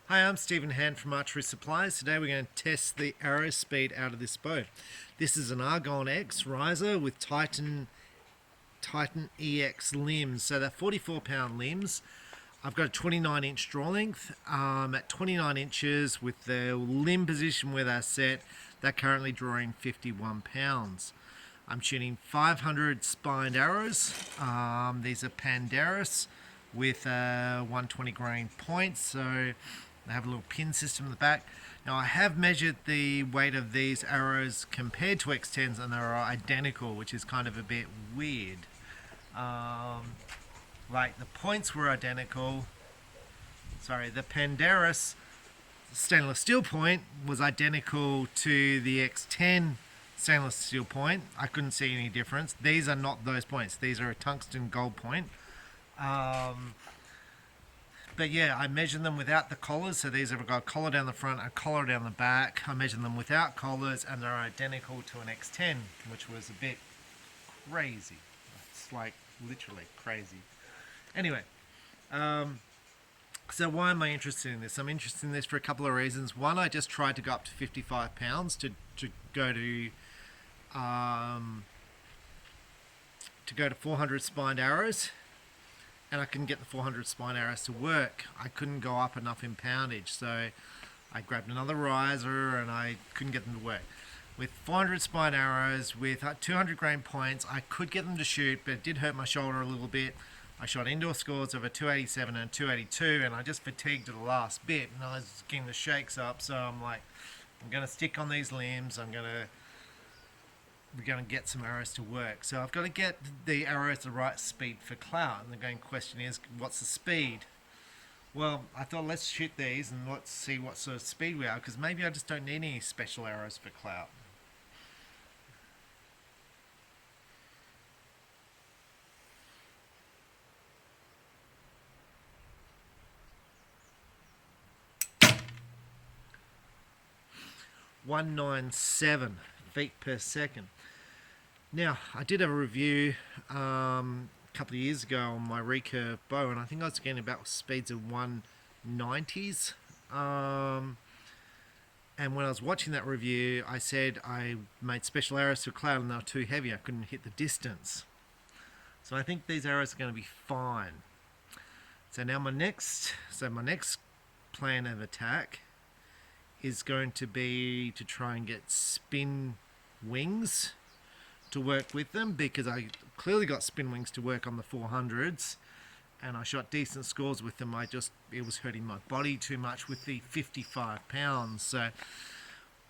Hi, I'm Stephen Hand from Archery Supplies. Today we're going to test the arrow speed out of this bow. This is an Argon X riser with Titan EX limbs. So they're 44-pound limbs. I've got a 29-inch draw length. At 29 inches with the limb position where they're set, they're currently drawing 51 pounds. I'm shooting 500 spined arrows. These are Pandarus with 120 grain points. So they have a little pin system in the back. Now I have measured the weight of these arrows compared to X10s and they are identical, which is kind of a bit weird. Like the points were identical. Sorry, the Pandarus stainless steel point was identical to the X10 stainless steel point. I couldn't see any difference. These are not those points. These are a tungsten gold point. But yeah, I measured them without the collars. So these have got a collar down the front, a collar down the back. I measured them without collars and they're identical to an X10, which was a bit crazy. It's like literally crazy. Anyway, so why am I interested in this? I'm interested in this for a couple of reasons. One, I just tried to go up to 55 pounds to go to 400 spined arrows. And I couldn't get the 400 spine arrows to work. I couldn't go up enough in poundage, so I grabbed another riser and I couldn't get them to work. With 400 spine arrows, with 200 grain points, I could get them to shoot, but it did hurt my shoulder a little bit. I shot indoor scores of a 287 and 282, and I just fatigued at the last bit, and I was getting the shakes up, so I'm like, I'm going to stick on these limbs, we're going to get some arrows to work. So I've got to get the arrows the right speed for clout. And the going question is, what's the speed? Well, I thought let's shoot these and let's see what sort of speed we are, because maybe I just don't need any special arrows for clout. .197 feet per second. Now, I did have a review a couple of years ago on my Recurve bow, and I think I was getting about speeds of 190s. And when I was watching that review, I said I made special arrows for clout and they were too heavy. I couldn't hit the distance. So I think these arrows are going to be fine. So now my next plan of attack is going to be to try and get spin wings to work with them, because I clearly got spin wings to work on the 400s and I shot decent scores with them. It was hurting my body too much with the 55 pounds. So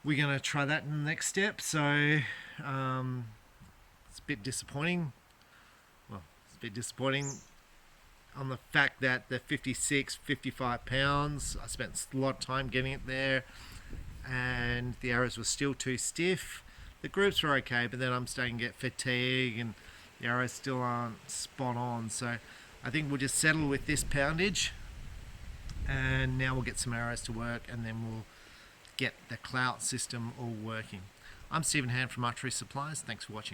we're going to try that in the next step. So it's a bit disappointing. Well, it's a bit disappointing on the fact that the 55 pounds, I spent a lot of time getting it there and the arrows were still too stiff. The groups were okay, but then I'm starting to get fatigue and the arrows still aren't spot on. So I think we'll just settle with this poundage and now we'll get some arrows to work and then we'll get the clout system all working. I'm Stephen Hand from Archery Supplies. Thanks for watching.